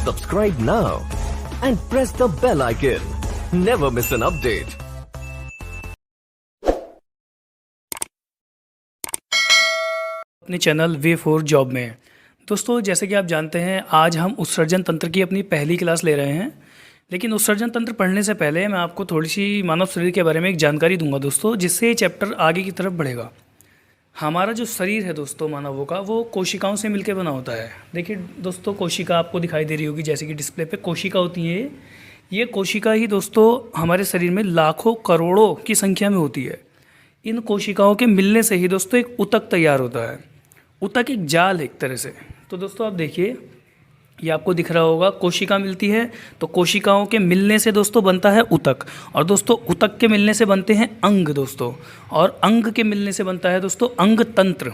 Subscribe now and press the bell icon. Never miss an update. अपने channel way for job में दोस्तों, जैसे कि आप जानते हैं, आज हम उत्सर्जन तंत्र की अपनी पहली क्लास ले रहे हैं। लेकिन उत्सर्जन तंत्र पढ़ने से पहले मैं आपको थोड़ी सी मानव शरीर के बारे में एक जानकारी दूंगा दोस्तों, जिससे ये चैप्टर आगे की तरफ बढ़ेगा। हमारा जो शरीर है दोस्तों मानवों का, वो कोशिकाओं से मिलकर बना होता है। देखिए दोस्तों, कोशिका आपको दिखाई दे रही होगी, जैसे कि डिस्प्ले पे कोशिका होती है। ये कोशिका ही दोस्तों हमारे शरीर में लाखों करोड़ों की संख्या में होती है। इन कोशिकाओं के मिलने से ही दोस्तों एक ऊतक तैयार होता है। ऊतक एक जाल है एक तरह से। तो दोस्तों आप देखिए, ये आपको दिख रहा होगा, कोशिका मिलती है तो कोशिकाओं के मिलने से दोस्तों बनता है ऊतक, और दोस्तों ऊतक के मिलने से बनते हैं अंग दोस्तों, और अंग के मिलने से बनता है दोस्तों अंग तंत्र।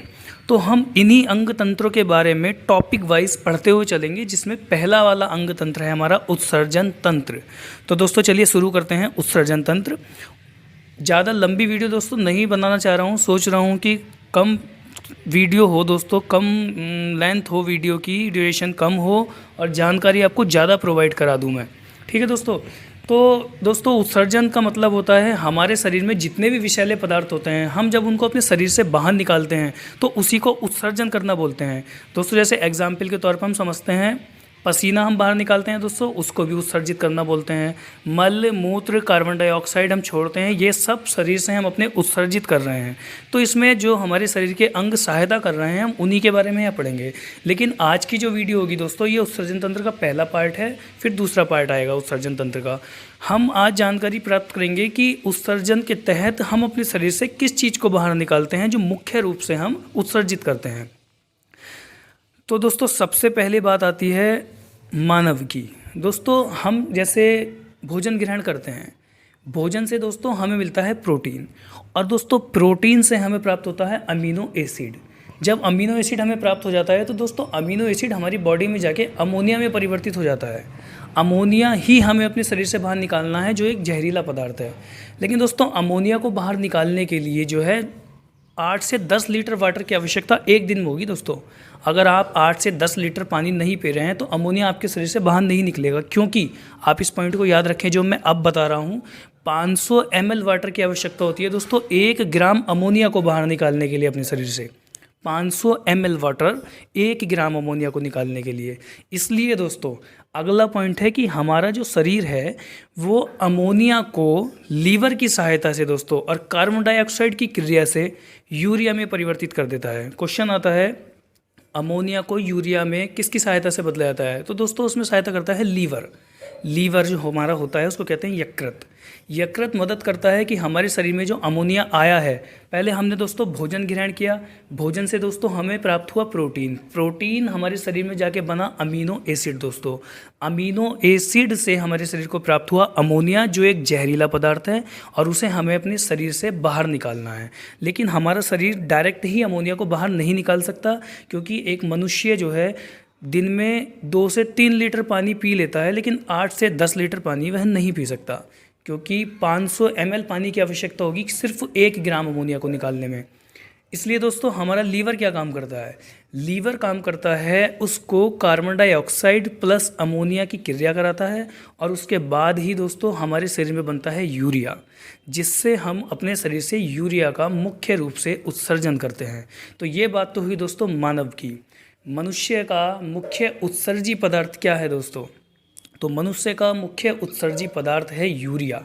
तो हम इन्हीं अंग तंत्रों के बारे में टॉपिक वाइज पढ़ते हुए चलेंगे, जिसमें पहला वाला अंग तंत्र है हमारा उत्सर्जन तंत्र। तो दोस्तों चलिए शुरू करते हैं उत्सर्जन तंत्र। ज़्यादा लंबी वीडियो दोस्तों नहीं बनाना चाह रहा हूँ, सोच रहा हूँ कि कम वीडियो हो दोस्तों, कम लेंथ हो, वीडियो की ड्यूरेशन कम हो और जानकारी आपको ज़्यादा प्रोवाइड करा दूं मैं। ठीक है दोस्तों। तो दोस्तों उत्सर्जन का मतलब होता है हमारे शरीर में जितने भी विषैले पदार्थ होते हैं, हम जब उनको अपने शरीर से बाहर निकालते हैं तो उसी को उत्सर्जन करना बोलते हैं दोस्तों। जैसे एग्जाम्पल के तौर पर हम समझते हैं, पसीना हम बाहर निकालते हैं दोस्तों, उसको भी उत्सर्जित करना बोलते हैं। मल मूत्र कार्बन डाइऑक्साइड हम छोड़ते हैं, ये सब शरीर से हम अपने उत्सर्जित कर रहे हैं। तो इसमें जो हमारे शरीर के अंग सहायता कर रहे हैं, हम उन्हीं के बारे में यहाँ पढ़ेंगे। लेकिन आज की जो वीडियो होगी दोस्तों, ये उत्सर्जन तंत्र का पहला पार्ट है, फिर दूसरा पार्ट आएगा उत्सर्जन तंत्र का। हम आज जानकारी प्राप्त करेंगे कि उत्सर्जन के तहत हम अपने शरीर से किस चीज़ को बाहर निकालते हैं, जो मुख्य रूप से हम उत्सर्जित करते हैं। तो दोस्तों सबसे पहले बात आती है मानव की। दोस्तों हम जैसे भोजन ग्रहण करते हैं, भोजन से दोस्तों हमें मिलता है प्रोटीन, और दोस्तों प्रोटीन से हमें प्राप्त होता है अमीनो एसिड। जब अमीनो एसिड हमें प्राप्त हो जाता है तो दोस्तों अमीनो एसिड हमारी बॉडी में जाके अमोनिया में परिवर्तित हो जाता है। अमोनिया ही हमें अपने शरीर से बाहर निकालना है, जो एक जहरीला पदार्थ है। लेकिन दोस्तों अमोनिया को बाहर निकालने के लिए जो है 8 से 10 लीटर वाटर की आवश्यकता एक दिन में होगी दोस्तों। अगर आप 8 से 10 लीटर पानी नहीं पी रहे हैं तो अमोनिया आपके शरीर से बाहर नहीं निकलेगा, क्योंकि आप इस पॉइंट को याद रखें जो मैं अब बता रहा हूँ। 500 ml वाटर की आवश्यकता होती है दोस्तों 1 ग्राम अमोनिया को बाहर निकालने के लिए अपने शरीर से। 500 ml वाटर 1 ग्राम अमोनिया को निकालने के लिए। इसलिए दोस्तों अगला पॉइंट है कि हमारा जो शरीर है वो अमोनिया को लीवर की सहायता से दोस्तों और कार्बन डाइऑक्साइड की क्रिया से यूरिया में परिवर्तित कर देता है। क्वेश्चन आता है, अमोनिया को यूरिया में किसकी सहायता से बदला जाता है? तो दोस्तों उसमें सहायता करता है लीवर। लीवर जो हमारा होता है उसको कहते हैं यकृत। यकृत मदद करता है कि हमारे शरीर में जो अमोनिया आया है, पहले हमने दोस्तों भोजन ग्रहण किया, भोजन से दोस्तों हमें प्राप्त हुआ प्रोटीन, प्रोटीन हमारे शरीर में जाके बना अमीनो एसिड दोस्तों, अमीनो एसिड से हमारे शरीर को प्राप्त हुआ अमोनिया, जो एक जहरीला पदार्थ है, और उसे हमें अपने शरीर से बाहर निकालना है। लेकिन हमारा शरीर डायरेक्ट ही अमोनिया को बाहर नहीं निकाल सकता, क्योंकि एक मनुष्य जो है दिन में 2 से 3 लीटर पानी पी लेता है, लेकिन 8 से 10 लीटर पानी वह नहीं पी सकता, क्योंकि 500 ml पानी की आवश्यकता होगी सिर्फ 1 ग्राम अमोनिया को निकालने में। इसलिए दोस्तों हमारा लीवर क्या काम करता है? लीवर काम करता है, उसको कार्बन डाइऑक्साइड प्लस अमोनिया की क्रिया कराता है, और उसके बाद ही दोस्तों हमारे शरीर में बनता है यूरिया, जिससे हम अपने शरीर से यूरिया का मुख्य रूप से उत्सर्जन करते हैं। तो ये बात तो हुई दोस्तों मानव की। मनुष्य का मुख्य उत्सर्जी पदार्थ क्या है दोस्तों? तो मनुष्य का मुख्य उत्सर्जी पदार्थ है यूरिया,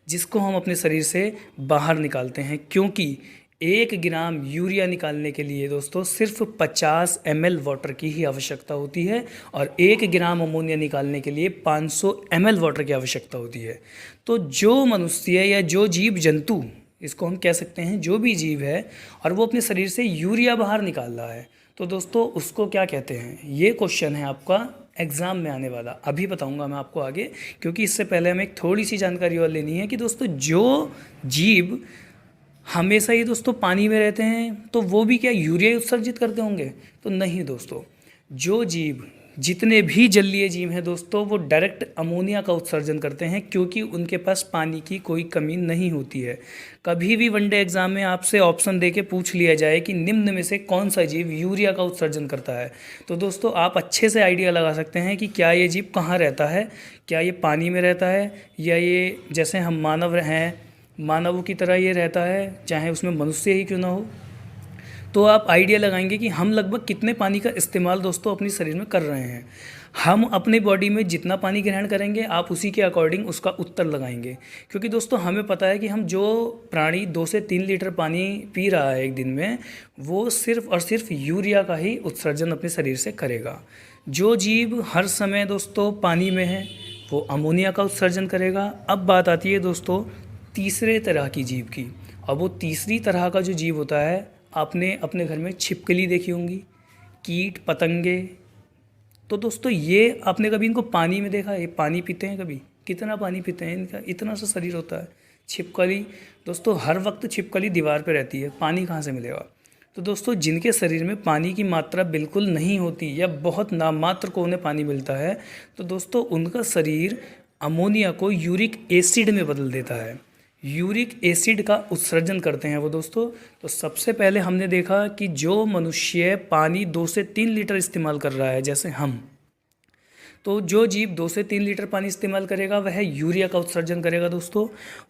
जिसको हम अपने शरीर से बाहर निकालते हैं, क्योंकि 1 ग्राम यूरिया निकालने के लिए दोस्तों सिर्फ 50 ml वाटर की ही आवश्यकता होती है, और 1 ग्राम अमोनिया निकालने के लिए 500 ml वाटर की आवश्यकता होती है। तो जो मनुष्य या जो जीव जंतु, इसको हम कह सकते हैं जो भी जीव है, और वो अपने शरीर से यूरिया बाहर निकाल रहा है, तो दोस्तों उसको क्या कहते हैं? ये क्वेश्चन है आपका एग्ज़ाम में आने वाला। अभी बताऊंगा मैं आपको आगे, क्योंकि इससे पहले हमें एक थोड़ी सी जानकारी और लेनी है कि दोस्तों जो जीव हमेशा ही दोस्तों पानी में रहते हैं, तो वो भी क्या यूरिया उत्सर्जित करते होंगे? तो नहीं दोस्तों, जो जीव जितने भी जलीय जीव हैं दोस्तों वो डायरेक्ट अमोनिया का उत्सर्जन करते हैं, क्योंकि उनके पास पानी की कोई कमी नहीं होती है। कभी भी वनडे एग्जाम में आपसे ऑप्शन देके पूछ लिया जाए कि निम्न में से कौन सा जीव यूरिया का उत्सर्जन करता है, तो दोस्तों आप अच्छे से आइडिया लगा सकते हैं कि क्या ये जीव कहाँ रहता है। क्या ये पानी में रहता है, या ये जैसे हम मानव हैं, मानवों की तरह ये रहता है, चाहे उसमें मनुष्य ही क्यों ना हो। तो आप आइडिया लगाएंगे कि हम लगभग कितने पानी का इस्तेमाल दोस्तों अपने शरीर में कर रहे हैं। हम अपनी बॉडी में जितना पानी ग्रहण करेंगे आप उसी के अकॉर्डिंग उसका उत्तर लगाएंगे, क्योंकि दोस्तों हमें पता है कि हम जो प्राणी 2 से 3 लीटर पानी पी रहा है एक दिन में, वो सिर्फ और सिर्फ यूरिया का ही उत्सर्जन अपने शरीर से करेगा। जो जीव हर समय दोस्तों पानी में है वो अमोनिया का उत्सर्जन करेगा। अब बात आती है दोस्तों तीसरे तरह की जीव की। अब वो तीसरी तरह का जो जीव होता है, आपने अपने घर में छिपकली देखी होंगी, कीट पतंगे। तो दोस्तों ये आपने कभी इनको पानी में देखा है? ये पानी पीते हैं कभी? कितना पानी पीते हैं? इनका इतना सा शरीर होता है। छिपकली दोस्तों हर वक्त छिपकली दीवार पे रहती है, पानी कहाँ से मिलेगा? तो दोस्तों जिनके शरीर में पानी की मात्रा बिल्कुल नहीं होती या बहुत नाममात्र को उन्हें पानी मिलता है, तो दोस्तों उनका शरीर अमोनिया को यूरिक एसिड में बदल देता है। यूरिक एसिड का उत्सर्जन करते हैं वो दोस्तों। तो सबसे पहले हमने देखा कि जो मनुष्य पानी 2 से 3 लीटर इस्तेमाल कर रहा है, जैसे हम, तो जो जीव 2 से 3 लीटर पानी इस्तेमाल करेगा वह यूरिया का उत्सर्जन करेगा दोस्तों।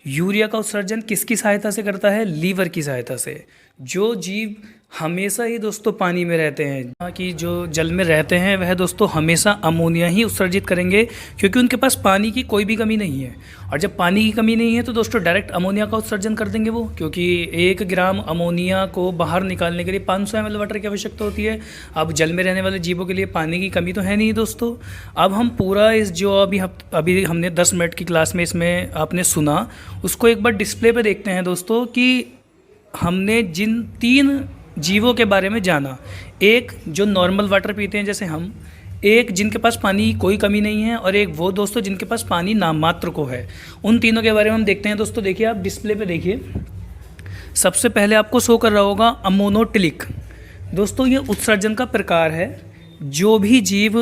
यूरिया का उत्सर्जन किसकी सहायता से करता है? लीवर की सहायता से। जो जीव हमेशा ही दोस्तों पानी में रहते हैं, कि जो जल में रहते हैं, वह दोस्तों हमेशा अमोनिया ही उत्सर्जित करेंगे, क्योंकि उनके पास पानी की कोई भी कमी नहीं है। और जब पानी की कमी नहीं है तो दोस्तों डायरेक्ट अमोनिया का उत्सर्जन कर देंगे वो, क्योंकि 1 ग्राम अमोनिया को बाहर निकालने के लिए 500 ml वाटर की आवश्यकता होती है। अब जल में रहने वाले जीवों के लिए पानी की कमी तो है नहीं दोस्तों। अब हम पूरा इस जो अभी हमने 10 मिनट की क्लास में इसमें आपने सुना, उसको एक बार डिस्प्ले पे देखते हैं दोस्तों कि हमने जिन 3 जीवों के बारे में जाना। एक जो नॉर्मल वाटर पीते हैं जैसे हम, एक जिनके पास पानी की कोई कमी नहीं है, और एक वो दोस्तों जिनके पास पानी नाममात्र को है। उन तीनों के बारे में हम देखते हैं दोस्तों। देखिए आप डिस्प्ले पे देखिए, सबसे पहले आपको शो कर रहा होगा अमोनोटिलिक। दोस्तों ये उत्सर्जन का प्रकार है। जो भी जीव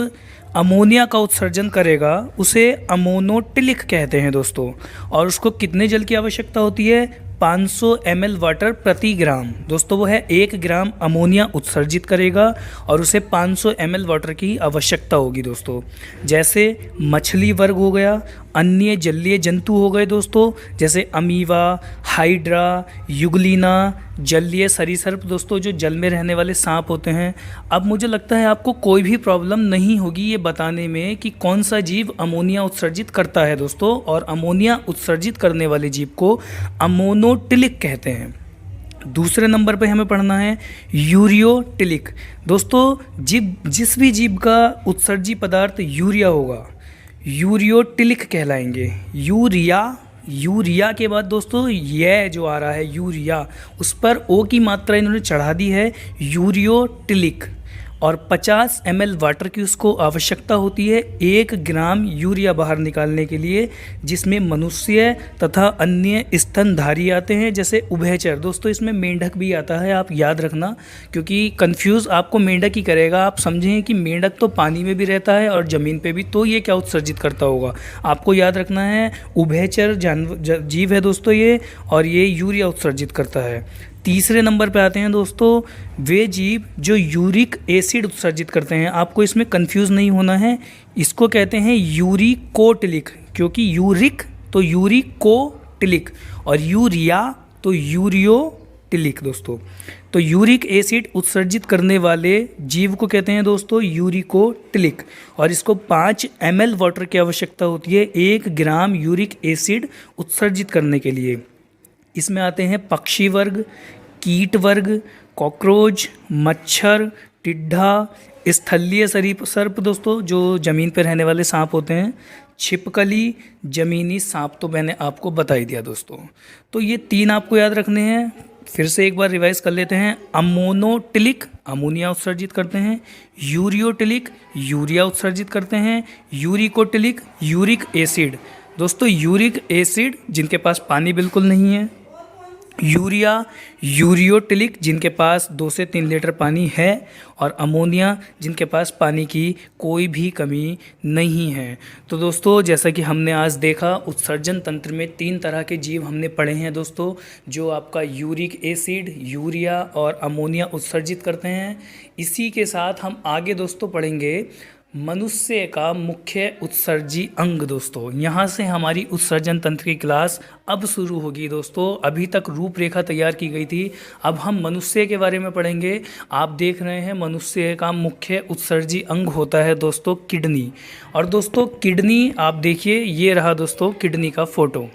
अमोनिया का उत्सर्जन करेगा उसे अमोनोटिलिक कहते हैं दोस्तों। और उसको कितने जल की आवश्यकता होती है? 500 ml वाटर प्रति ग्राम। दोस्तों वो है 1 ग्राम अमोनिया उत्सर्जित करेगा और उसे 500 ml वाटर की आवश्यकता होगी दोस्तों। जैसे मछली वर्ग हो गया, अन्य जलीय जंतु हो गए दोस्तों, जैसे अमीवा, हाइड्रा, युगलीना, जलीय सरीसृप दोस्तों, जो जल में रहने वाले सांप होते हैं। अब मुझे लगता है आपको कोई भी प्रॉब्लम नहीं होगी ये बताने में कि कौन सा जीव अमोनिया उत्सर्जित करता है दोस्तों। और अमोनिया उत्सर्जित करने वाले जीव को अमोनोटिलिक कहते हैं। दूसरे नंबर पे हमें पढ़ना है यूरियोटिलिक। दोस्तों जिस भी जीव का उत्सर्जी पदार्थ यूरिया होगा, यूरियोटिलिक कहलाएंगे। यूरिया के बाद दोस्तों यह जो आ रहा है यूरिया, उस पर ओ की मात्रा इन्होंने चढ़ा दी है, यूरियोटिलिक। और 50 ml वाटर की उसको आवश्यकता होती है 1 ग्राम यूरिया बाहर निकालने के लिए, जिसमें मनुष्य तथा अन्य स्तनधारी आते हैं, जैसे उभयचर। दोस्तों इसमें मेंढक भी आता है, आप याद रखना, क्योंकि कंफ्यूज आपको मेंढक ही करेगा। आप समझें कि मेंढक तो पानी में भी रहता है और ज़मीन पे भी, तो ये क्या उत्सर्जित करता होगा? आपको याद रखना है उभयचर जीव है दोस्तों ये, और ये यूरिया उत्सर्जित करता है। तीसरे नंबर पे आते हैं दोस्तों वे जीव जो यूरिक एसिड उत्सर्जित करते हैं। आपको इसमें कंफ्यूज नहीं होना है, इसको कहते हैं यूरिकोटिलिक, क्योंकि यूरिक तो यूरिकोटिलिक और यूरिया तो यूरियोटिलिक दोस्तों। तो यूरिक एसिड उत्सर्जित करने वाले जीव को कहते हैं दोस्तों यूरिकोटिलिक, और इसको 5 ml वाटर की आवश्यकता होती है 1 ग्राम यूरिक एसिड उत्सर्जित करने के लिए। इसमें आते हैं पक्षी वर्ग, कीट वर्ग, कॉकरोच, मच्छर, टिड्ढा, स्थलीय सर्प दोस्तों, जो ज़मीन पर रहने वाले सांप होते हैं, छिपकली, ज़मीनी सांप तो मैंने आपको बता ही दिया दोस्तों। तो ये 3 आपको याद रखने हैं। फिर से एक बार रिवाइज कर लेते हैं। अमोनोटिलिक अमोनिया उत्सर्जित करते हैं, यूरियोटिलिक यूरिया उत्सर्जित करते हैं, यूरिकोटिलिक यूरिक एसिड। दोस्तों यूरिक एसिड जिनके पास पानी बिल्कुल नहीं है, यूरिया, यूरियोटिलिक जिनके पास 2 से 3 लीटर पानी है, और अमोनिया जिनके पास पानी की कोई भी कमी नहीं है। तो दोस्तों जैसा कि हमने आज देखा, उत्सर्जन तंत्र में 3 तरह के जीव हमने पढ़े हैं दोस्तों, जो आपका यूरिक एसिड, यूरिया और अमोनिया उत्सर्जित करते हैं। इसी के साथ हम आगे दोस्तों पढ़ेंगे मनुष्य का मुख्य उत्सर्जी अंग। दोस्तों यहाँ से हमारी उत्सर्जन तंत्र की क्लास अब शुरू होगी दोस्तों। अभी तक रूपरेखा तैयार की गई थी, अब हम मनुष्य के बारे में पढ़ेंगे। आप देख रहे हैं मनुष्य का मुख्य उत्सर्जी अंग होता है दोस्तों किडनी। और दोस्तों किडनी आप देखिए, ये रहा दोस्तों किडनी का फोटो।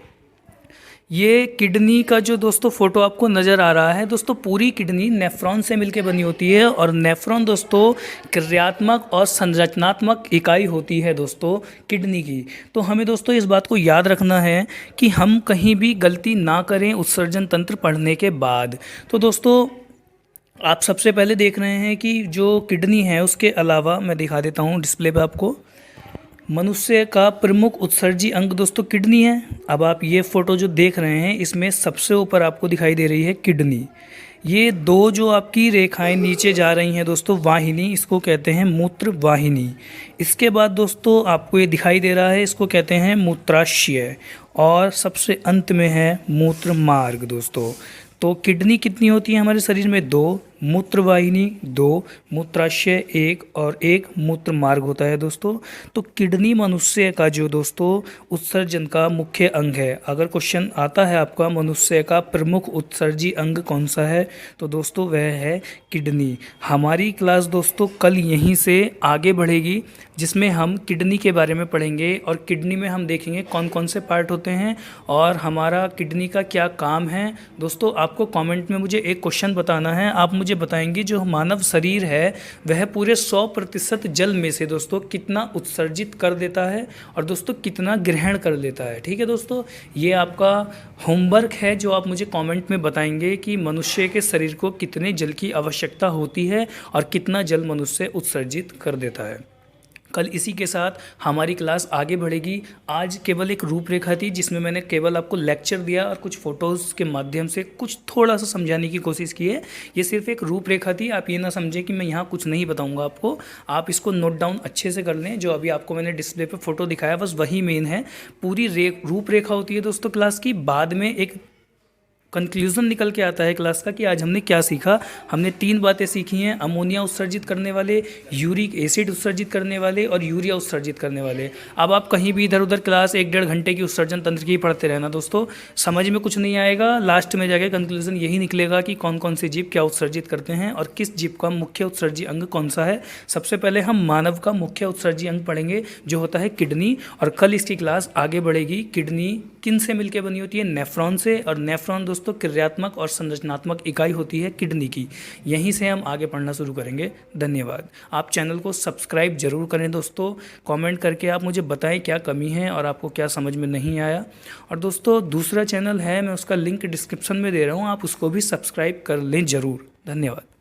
ये किडनी का जो दोस्तों फोटो आपको नज़र आ रहा है दोस्तों, पूरी किडनी नेफ्रॉन से मिलकर बनी होती है, और नेफ्रॉन दोस्तों क्रियात्मक और संरचनात्मक इकाई होती है दोस्तों किडनी की। तो हमें दोस्तों इस बात को याद रखना है कि हम कहीं भी गलती ना करें उत्सर्जन तंत्र पढ़ने के बाद। तो दोस्तों आप सबसे पहले देख रहे हैं कि जो किडनी है उसके अलावा मैं दिखा देता हूँ डिस्प्ले पे आपको, मनुष्य का प्रमुख उत्सर्जी अंग दोस्तों किडनी है। अब आप ये फोटो जो देख रहे हैं इसमें सबसे ऊपर आपको दिखाई दे रही है किडनी। ये 2 जो आपकी रेखाएं नीचे जा रही हैं दोस्तों वाहिनी, इसको कहते हैं मूत्र वाहिनी। इसके बाद दोस्तों आपको ये दिखाई दे रहा है, इसको कहते हैं मूत्राशय, और सबसे अंत में है मूत्र मार्ग दोस्तों। तो किडनी कितनी होती है हमारे शरीर में? 2, मूत्रवाहिनी 2, मूत्राशय 1 और 1 मूत्र मार्ग होता है दोस्तों। तो किडनी मनुष्य का जो दोस्तों उत्सर्जन का मुख्य अंग है। अगर क्वेश्चन आता है आपका मनुष्य का प्रमुख उत्सर्जी अंग कौन सा है, तो दोस्तों वह है किडनी। हमारी क्लास दोस्तों कल यहीं से आगे बढ़ेगी, जिसमें हम किडनी के बारे में पढ़ेंगे, और किडनी में हम देखेंगे कौन कौन से पार्ट होते हैं और हमारा किडनी का क्या काम है। दोस्तों आपको कमेंट में मुझे एक क्वेश्चन बताना है, आप मुझे बताएंगे जो मानव शरीर है वह पूरे 100% जल में से दोस्तों कितना उत्सर्जित कर देता है और दोस्तों कितना ग्रहण कर लेता है। ठीक है दोस्तों, ये आपका होमवर्क है जो आप मुझे कमेंट में बताएंगे कि मनुष्य के शरीर को कितने जल की आवश्यकता होती है और कितना जल मनुष्य उत्सर्जित कर देता है। कल इसी के साथ हमारी क्लास आगे बढ़ेगी। आज केवल एक रूपरेखा थी जिसमें मैंने केवल आपको लेक्चर दिया और कुछ फ़ोटोज़ के माध्यम से कुछ थोड़ा सा समझाने की कोशिश की है। ये सिर्फ एक रूपरेखा थी, आप ये ना समझें कि मैं यहाँ कुछ नहीं बताऊँगा आपको। आप इसको नोट डाउन अच्छे से कर लें। जो अभी आपको मैंने डिस्प्ले पर फ़ोटो दिखाया बस वही मेन है। पूरी रूपरेखा होती है दोस्तों क्लास की, बाद में एक कंक्लूज़न निकल के आता है क्लास का कि आज हमने क्या सीखा। हमने 3 बातें सीखी हैं, अमोनिया उत्सर्जित करने वाले, यूरिक एसिड उत्सर्जित करने वाले और यूरिया उत्सर्जित करने वाले। अब आप कहीं भी इधर उधर क्लास 1-1.5 घंटे की उत्सर्जन तंत्र की पढ़ते रहना दोस्तों, समझ में कुछ नहीं आएगा। लास्ट में जाके कंक्लूज़न यही निकलेगा कि कौन कौन से जीव क्या उत्सर्जित करते हैं और किस जीव का मुख्य उत्सर्जी अंग कौन सा है। सबसे पहले हम मानव का मुख्य उत्सर्जी अंग पढ़ेंगे जो होता है किडनी, और कल इसकी क्लास आगे बढ़ेगी। किडनी किन से मिलकर बनी होती है? नेफ्रॉन से, और नेफ्रॉन दोस्तों क्रियात्मक और संरचनात्मक इकाई होती है किडनी की। यहीं से हम आगे पढ़ना शुरू करेंगे। धन्यवाद। आप चैनल को सब्सक्राइब जरूर करें दोस्तों, कमेंट करके आप मुझे बताएं क्या कमी है और आपको क्या समझ में नहीं आया। और दोस्तों दूसरा चैनल है, मैं उसका लिंक डिस्क्रिप्शन में दे रहा हूँ, आप उसको भी सब्सक्राइब कर लें ज़रूर। धन्यवाद।